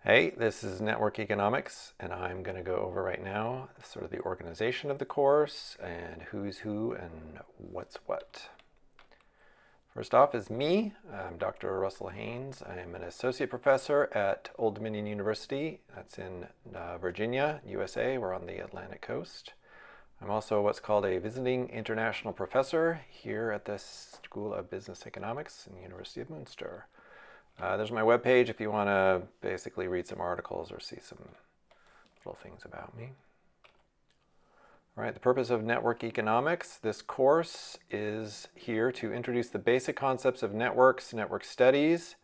Hey, this is Network Economics, and I'm going to go over right now sort of the organization of the course and who's who and what's what. First off is me. I'm Dr. Russell Haynes. I'm an associate professor at Old Dominion University. That's in Virginia, USA. We're on the Atlantic coast. I'm also what's called a visiting international professor here at the School of Business Economics in the University of Münster. There's my webpage if you want to basically read some articles or see some little things about me. All right, the purpose of Network Economics. This course is here to introduce the basic concepts of networks, network studies.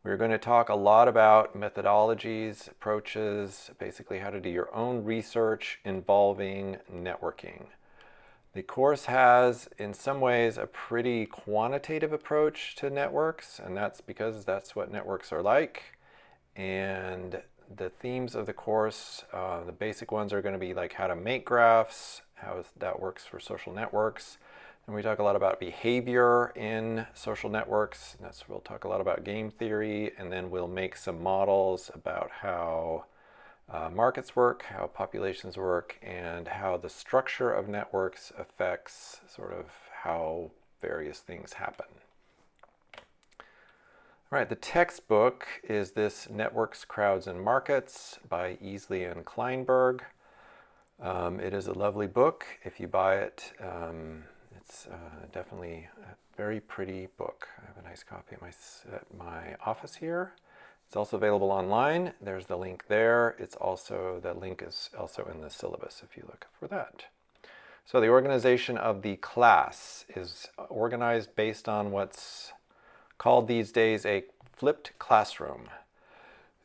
We're going to talk a lot about methodologies, approaches, basically how to do your own research involving networking. The course has, in some ways, a pretty quantitative approach to networks, and that's because that's what networks are like. And the themes of the course, the basic ones are going to be like how to make graphs, how that works for social networks. And we talk a lot about behavior in social networks. And we'll talk a lot about game theory, and then we'll make some models about how markets work, how populations work, and how the structure of networks affects sort of how various things happen. All right, the textbook is this Networks, Crowds, and Markets by Easley and Kleinberg. It is a lovely book. If you buy it, it's definitely a very pretty book. I have a nice copy at my office here. It's also available online. There's the link there. The link is also in the syllabus if you look for that. So the organization of the class is organized based on what's called these days a flipped classroom.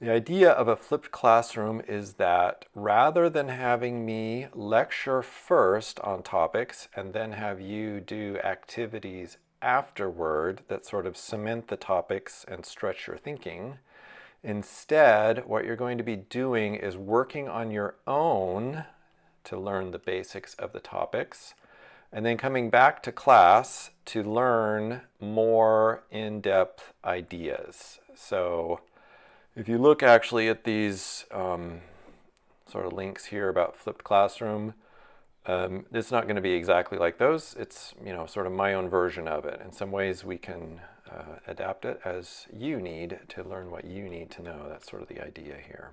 The idea of a flipped classroom is that rather than having me lecture first on topics and then have you do activities afterward that sort of cement the topics and stretch your thinking, instead, what you're going to be doing is working on your own to learn the basics of the topics, and then coming back to class to learn more in-depth ideas. So if you look actually at these sort of links here about flipped classroom, it's not going to be exactly like those. It's sort of my own version of it. In some ways we can adapt it as you need to learn what you need to know. That's sort of the idea here.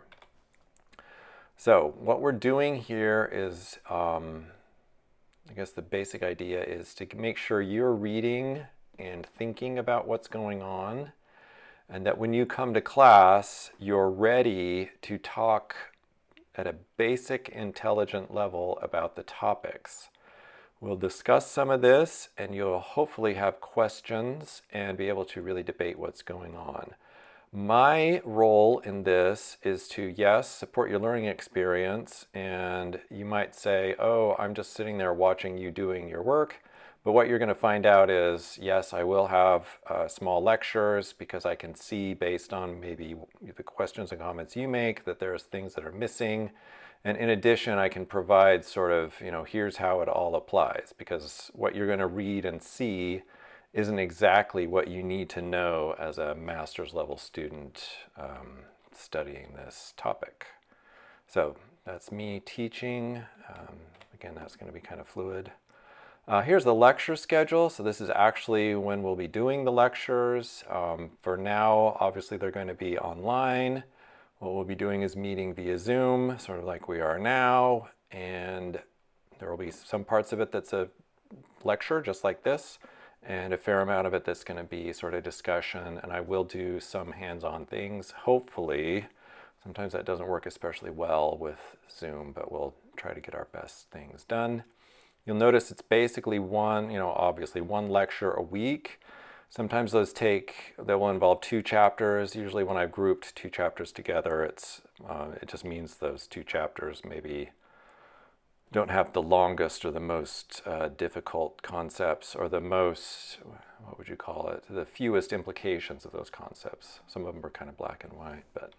So what we're doing here is, I guess the basic idea is to make sure you're reading and thinking about what's going on, and that when you come to class, you're ready to talk at a basic intelligent level about the topics. We'll discuss some of this, and you'll hopefully have questions and be able to really debate what's going on. My role in this is to, yes, support your learning experience, and you might say, oh, I'm just sitting there watching you doing your work. But what you're going to find out is, yes, I will have small lectures because I can see based on maybe the questions and comments you make that there's things that are missing. And in addition, I can provide sort of, here's how it all applies, because what you're going to read and see isn't exactly what you need to know as a master's level student studying this topic. So that's me teaching. Again, that's going to be kind of fluid. Here's the lecture schedule. So this is actually when we'll be doing the lectures. For now, obviously they're going to be online. What we'll be doing is meeting via Zoom, sort of like we are now, and there will be some parts of it that's a lecture, just like this, and a fair amount of it that's going to be sort of discussion, and I will do some hands-on things, hopefully. Sometimes that doesn't work especially well with Zoom, but we'll try to get our best things done. You'll notice it's basically obviously one lecture a week. Sometimes they will involve 2 chapters. Usually when I've grouped 2 chapters together, it just means those 2 chapters maybe don't have the longest or the most difficult concepts, or the most, what would you call it, the fewest implications of those concepts. Some of them are kind of black and white, but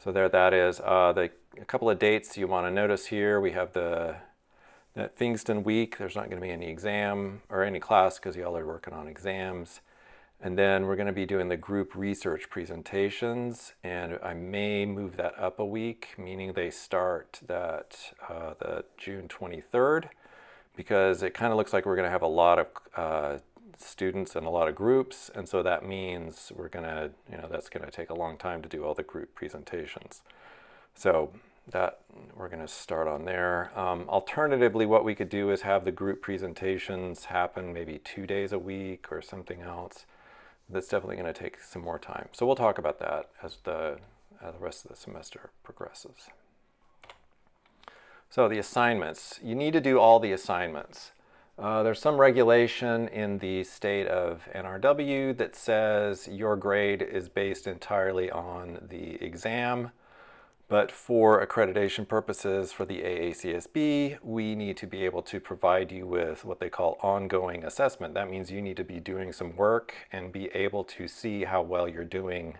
so there that is. A couple of dates you want to notice here. We have that Pfingsten week. There's not going to be any exam or any class because y'all are working on exams. And then we're going to be doing the group research presentations, and I may move that up a week, meaning they start the June 23rd, because it kind of looks like we're going to have a lot of students and a lot of groups, and so that means we're going to, that's going to take a long time to do all the group presentations. So that we're going to start on there. Alternatively, what we could do is have the group presentations happen maybe 2 days a week or something else. That's definitely going to take some more time. So we'll talk about that as the rest of the semester progresses. So the assignments. You need to do all the assignments. There's some regulation in the state of NRW that says your grade is based entirely on the exam. But for accreditation purposes for the AACSB, we need to be able to provide you with what they call ongoing assessment. That means you need to be doing some work and be able to see how well you're doing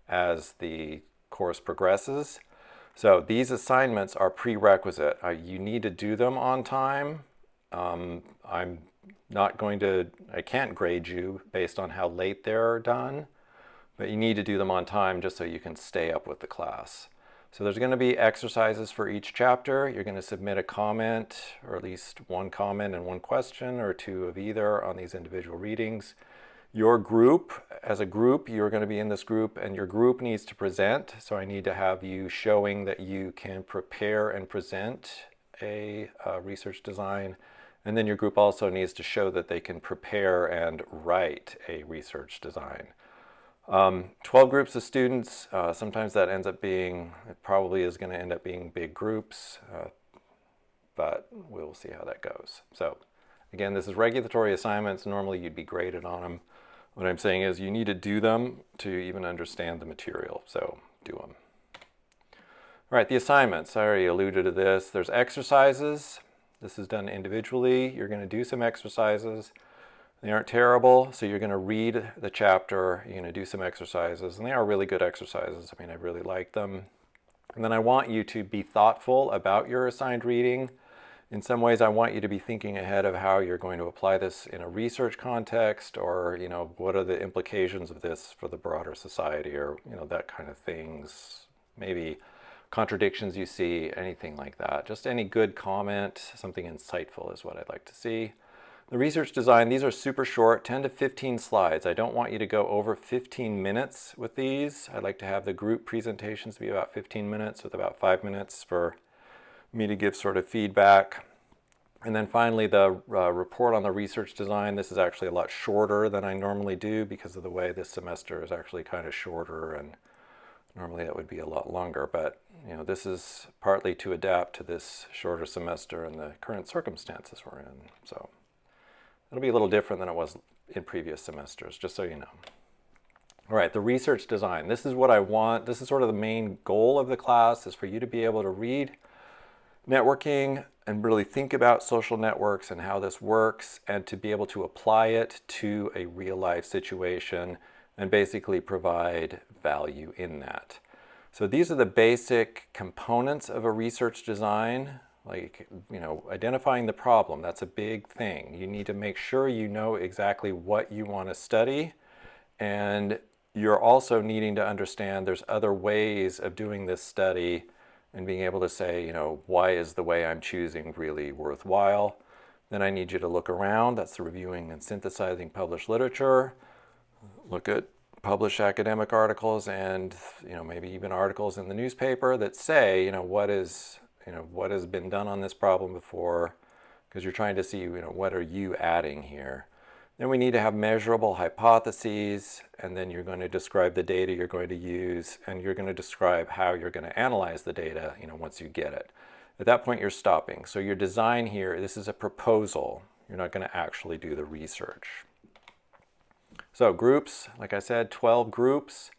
as the course progresses. So these assignments are prerequisite. You need to do them on time. I can't grade you based on how late they're done, but you need to do them on time just so you can stay up with the class. So there's going to be exercises for each chapter. You're going to submit a comment, or at least one comment and one question, or two of either on these individual readings. Your group, as a group, you're going to be in this group, and your group needs to present. So I need to have you showing that you can prepare and present a research design. And then your group also needs to show that they can prepare and write a research design. 12 groups of students, sometimes that ends up being, it probably is going to end up being big groups, but we'll see how that goes. So again, this is regulatory assignments. Normally you'd be graded on them. What I'm saying is you need to do them to even understand the material, so do them. All right, the assignments, I already alluded to this. There's exercises. This is done individually. You're going to do some exercises. They aren't terrible, so you're going to read the chapter, you're going to do some exercises, and they are really good exercises. I mean, I really like them. And then I want you to be thoughtful about your assigned reading. In some ways, I want you to be thinking ahead of how you're going to apply this in a research context, or, what are the implications of this for the broader society, or, that kind of things. Maybe contradictions you see, anything like that. Just any good comment, something insightful is what I'd like to see. The research design, these are super short, 10 to 15 slides. I don't want you to go over 15 minutes with these. I'd like to have the group presentations be about 15 minutes with about 5 minutes for me to give sort of feedback. And then finally, the report on the research design. This is actually a lot shorter than I normally do because of the way this semester is actually kind of shorter, and normally that would be a lot longer. But this is partly to adapt to this shorter semester and the current circumstances we're in. So it'll be a little different than it was in previous semesters, just so you know. All right, the research design. This is what I want. This is sort of the main goal of the class, is for you to be able to read networking and really think about social networks and how this works, and to be able to apply it to a real life situation and basically provide value in that. So these are the basic components of a research design. Like, identifying the problem, that's a big thing. You need to make sure you know exactly what you want to study, and you're also needing to understand there's other ways of doing this study, and being able to say, why is the way I'm choosing really worthwhile? Then I need you to look around. That's the reviewing and synthesizing published literature. Look at published academic articles, and maybe even articles in the newspaper that say, what has been done on this problem before, because you're trying to see, what are you adding here? Then we need to have measurable hypotheses, and then you're going to describe the data you're going to use, and you're going to describe how you're going to analyze the data, once you get it. At that point, you're stopping. So your design here, this is a proposal. You're not going to actually do the research. So groups, like I said, 12 groups.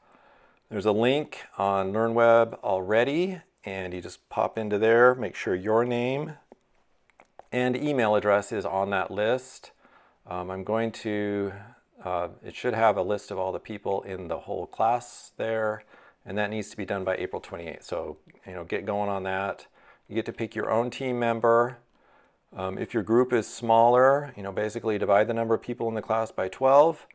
There's a link on LearnWeb already, and you just pop into there, make sure your name and email address is on that list. I'm going to, it should have a list of all the people in the whole class there, and that needs to be done by April 28th. So, get going on that. You get to pick your own team member. If your group is smaller, basically divide the number of people in the class by 12.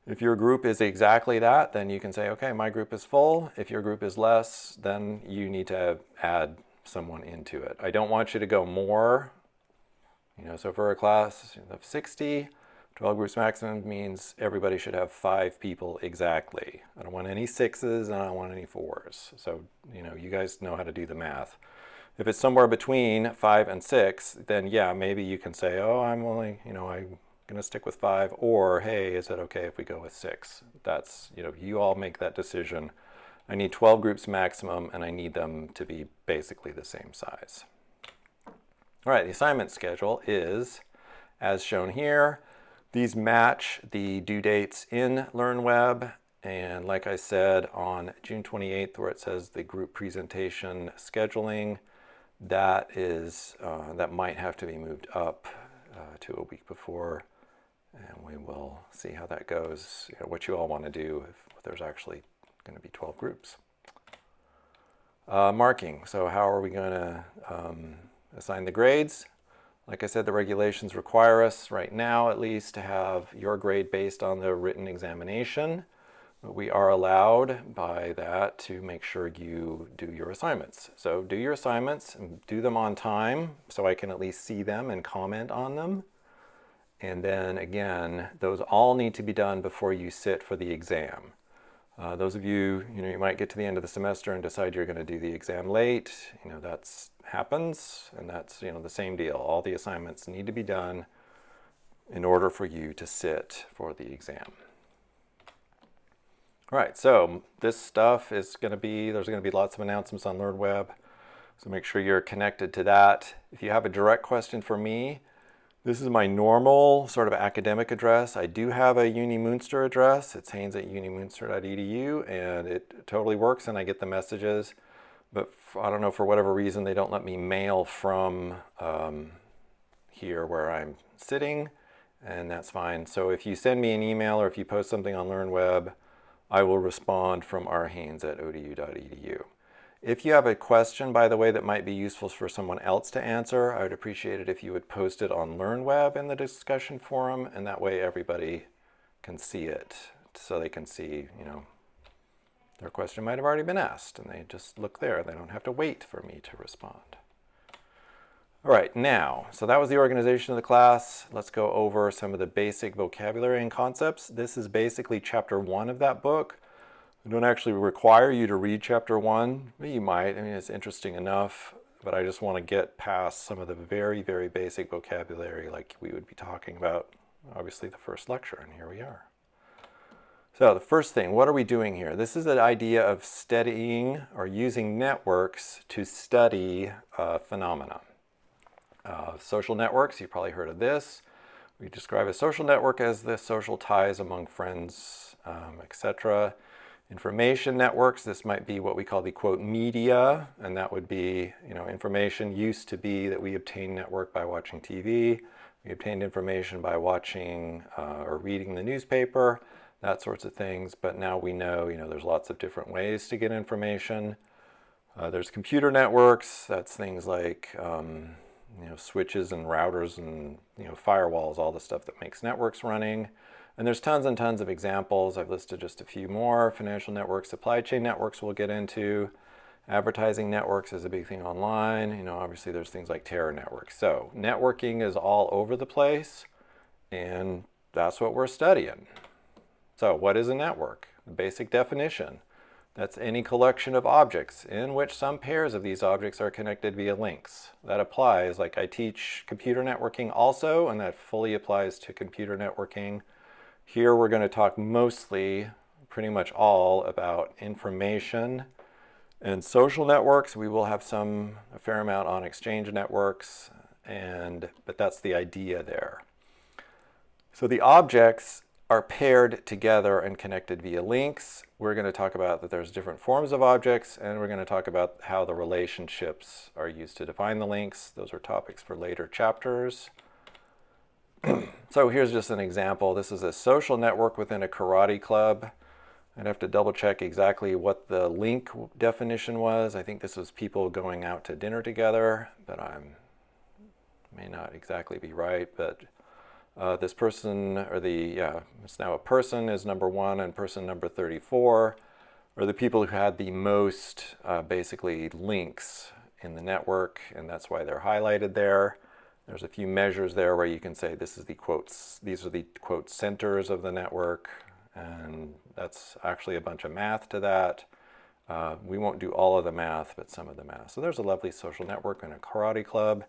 If your group is exactly that, then you can say, okay, my group is full. If your group is less, then you need to add someone into it. I don't want you to go more. So for a class of 60, 12 groups maximum means everybody should have 5 people exactly. I don't want any 6s and I don't want any 4s. So, you guys know how to do the math. If it's somewhere between 5 and 6, then yeah, maybe you can say, oh, I'm only, I'm going to stick with 5, or hey, is it okay if we go with 6? That's, you all make that decision. I need 12 groups maximum and I need them to be basically the same size. All right, the assignment schedule is as shown here. These match the due dates in LearnWeb, and like I said, on June 28th, where it says the group presentation scheduling, that might have to be moved up to a week before, and we will see how that goes, what you all want to do if there's actually going to be 12 groups. Marking, so how are we going to assign the grades? Like I said, the regulations require us right now at least to have your grade based on the written examination. But we are allowed by that to make sure you do your assignments. So do your assignments and do them on time so I can at least see them and comment on them. And then again, those all need to be done before you sit for the exam. Those of you, you might get to the end of the semester and decide you're going to do the exam late. That's happens, and that's, the same deal. All the assignments need to be done in order for you to sit for the exam. All right, so this stuff is going to be, there's going to be lots of announcements on LearnWeb, so make sure you're connected to that. If you have a direct question for me, this is my normal sort of academic address. I do have a Uni Munster address. It's haynes@unimunster.edu, and it totally works, and I get the messages. But I don't know, for whatever reason, they don't let me mail from here where I'm sitting, and that's fine. So if you send me an email or if you post something on LearnWeb, I will respond from rhaynes@odu.edu. If you have a question, by the way, that might be useful for someone else to answer, I would appreciate it if you would post it on LearnWeb in the discussion forum, and that way everybody can see it, so they can see, their question might have already been asked, and they just look there. They don't have to wait for me to respond. All right, now, so that was the organization of the class. Let's go over some of the basic vocabulary and concepts. This is basically chapter 1 of that book. I don't actually require you to read chapter 1, but you might. It's interesting enough, but I just want to get past some of the very, very basic vocabulary like we would be talking about, obviously, the first lecture, and here we are. So the first thing, what are we doing here? This is the idea of studying or using networks to study phenomena. Social networks, you've probably heard of this. We describe a social network as the social ties among friends, etc. Information networks, this might be what we call the quote media, and that would be, information used to be that we obtained network by watching TV. We obtained information by watching or reading the newspaper, that sorts of things. But now we know, there's lots of different ways to get information. There's computer networks, that's things like, switches and routers and, firewalls, all the stuff that makes networks running. And there's tons and tons of examples. I've listed just a few more. Financial networks, supply chain networks we'll get into. Advertising networks is a big thing online. Obviously there's things like terror networks. So networking is all over the place, and that's what we're studying. So what is a network? The basic definition. That's any collection of objects in which some pairs of these objects are connected via links. That applies, like I teach computer networking also, and that fully applies to computer networking. Here we're going to talk mostly, pretty much all, about information and social networks. We will have a fair amount on exchange networks, but that's the idea there. So the objects are paired together and connected via links. We're going to talk about that there's different forms of objects, and we're going to talk about how the relationships are used to define the links. Those are topics for later chapters. So here's just an example. This is a social network within a karate club. I'd have to double check exactly what the link definition was. I think this was people going out to dinner together, but I may not exactly be right. But this person, or it's now a person is number 1 and person number 34 are the people who had the most basically links in the network, and that's why they're highlighted there. There's a few measures there where you can say this is the quotes, these are the quote centers of the network, and that's actually a bunch of math to that. We won't do all of the math, but some of the math. So there's a lovely social network and a karate club.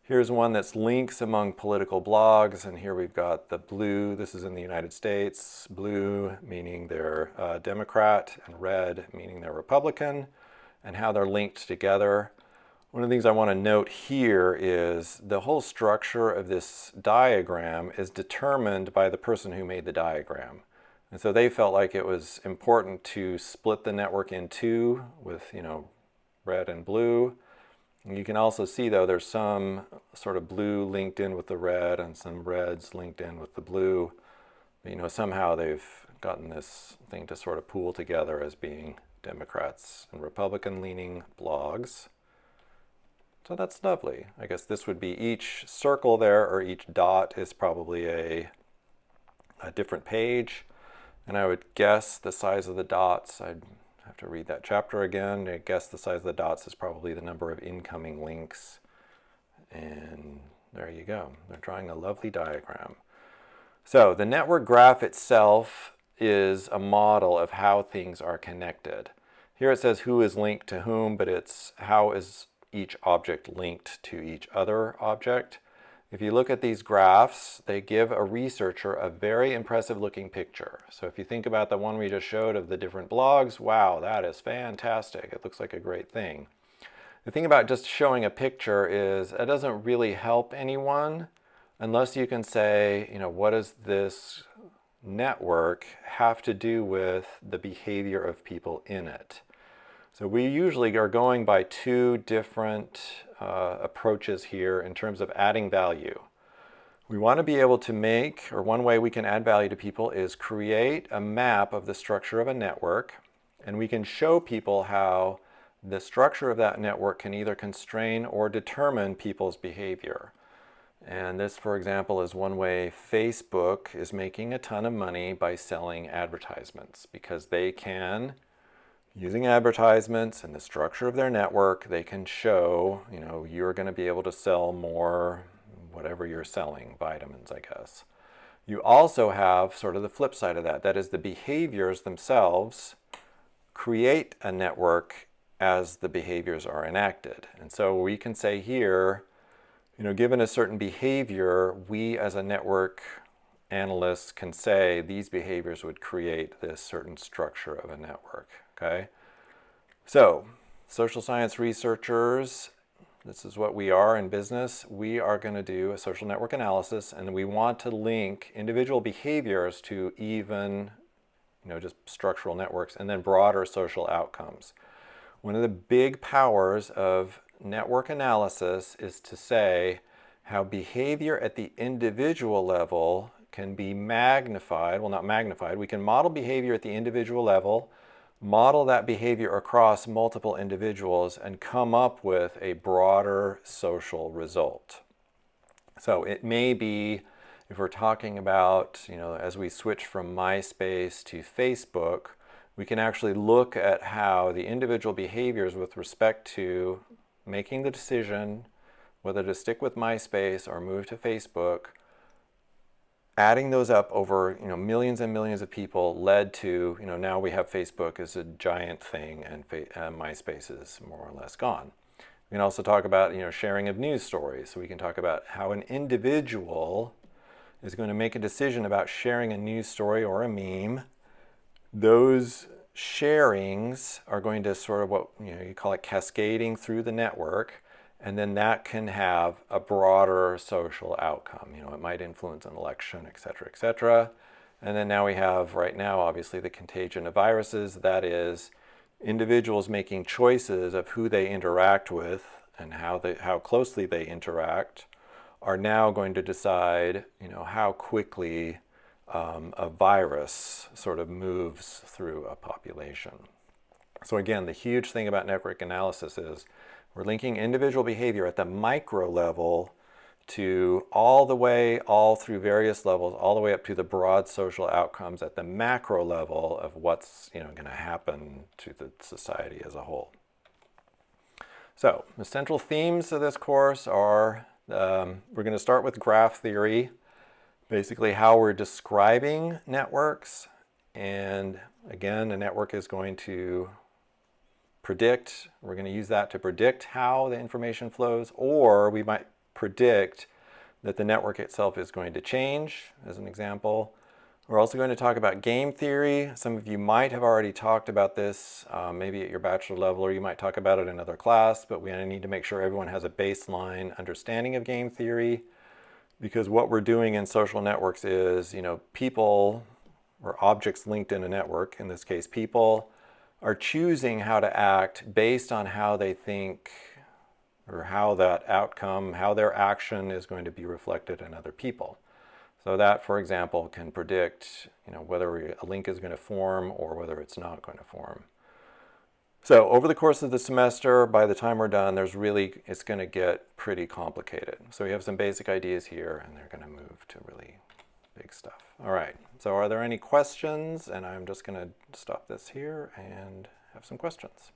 Here's one that's links among political blogs, and here we've got the blue, this is in the United States, blue meaning they're Democrat, and red meaning they're Republican, and how they're linked together. One of the things I want to note here is the whole structure of this diagram is determined by the person who made the diagram. And so they felt like it was important to split the network in two with, red and blue. You can also see, though, there's some sort of blue linked in with the red and some reds linked in with the blue. But, somehow they've gotten this thing to sort of pool together as being Democrats and Republican-leaning blogs. So that's lovely. I guess this would be each circle there, or each dot is probably a different page. And I would guess the size of the dots, I'd have to read that chapter again. I guess the size of the dots is probably the number of incoming links. And there you go. They're drawing a lovely diagram. So the network graph itself is a model of how things are connected. Here it says who is linked to whom, but it's how is each object linked to each other object. If you look at these graphs, they give a researcher a very impressive looking picture. So if you think about the one we just showed of the different blogs, wow, that is fantastic. It looks like a great thing. The thing about just showing a picture is it doesn't really help anyone unless you can say, what does this network have to do with the behavior of people in it? So we usually are going by two different approaches here in terms of adding value. We want to be able to one way we can add value to people is create a map of the structure of a network, and we can show people how the structure of that network can either constrain or determine people's behavior. And this, for example, is one way Facebook is making a ton of money by selling advertisements, because they can, using advertisements and the structure of their network, they can show, you're going to be able to sell more, whatever you're selling, vitamins, I guess. You also have sort of the flip side of that. That is, the behaviors themselves create a network as the behaviors are enacted. And so we can say here, given a certain behavior, we as a network analyst can say these behaviors would create this certain structure of a network. Okay, so social science researchers, this is what we are in business. We are going to do a social network analysis, and we want to link individual behaviors to even, just structural networks, and then broader social outcomes. One of the big powers of network analysis is to say how behavior at the individual level can be magnified. Well, not magnified. We can model behavior at the individual level, model that behavior across multiple individuals, and come up with a broader social result. So it may be, if we're talking about, as we switch from MySpace to Facebook, we can actually look at how the individual behaviors with respect to making the decision whether to stick with MySpace or move to Facebook, adding those up over millions and millions of people led to now we have Facebook as a giant thing, and MySpace is more or less gone. We can also talk about sharing of news stories. So we can talk about how an individual is going to make a decision about sharing a news story or a meme. Those sharings are going to sort of what you call it cascading through the network. And then that can have a broader social outcome. It might influence an election, et cetera, et cetera. And then now we have, right now, obviously, the contagion of viruses. That is, individuals making choices of who they interact with and how closely they interact are now going to decide, how quickly a virus sort of moves through a population. So again, the huge thing about network analysis is we're linking individual behavior at the micro level to all the way, all through various levels, all the way up to the broad social outcomes at the macro level of what's going to happen to the society as a whole. So the central themes of this course are, we're going to start with graph theory, basically how we're describing networks. And again, a network is going to predict, we're going to use that to predict how the information flows, or we might predict that the network itself is going to change, as an example. We're also going to talk about game theory. Some of you might have already talked about this, maybe at your bachelor level, or you might talk about it in another class, but we need to make sure everyone has a baseline understanding of game theory, because what we're doing in social networks is, people or objects linked in a network, in this case people, are choosing how to act based on how they think, or how that outcome, how their action is going to be reflected in other people. So that, for example, can predict, whether a link is going to form or whether it's not going to form. So over the course of the semester, by the time we're done, it's going to get pretty complicated. So we have some basic ideas here, and they're going to move to really big stuff. All right, so are there any questions? And I'm just going to stop this here and have some questions.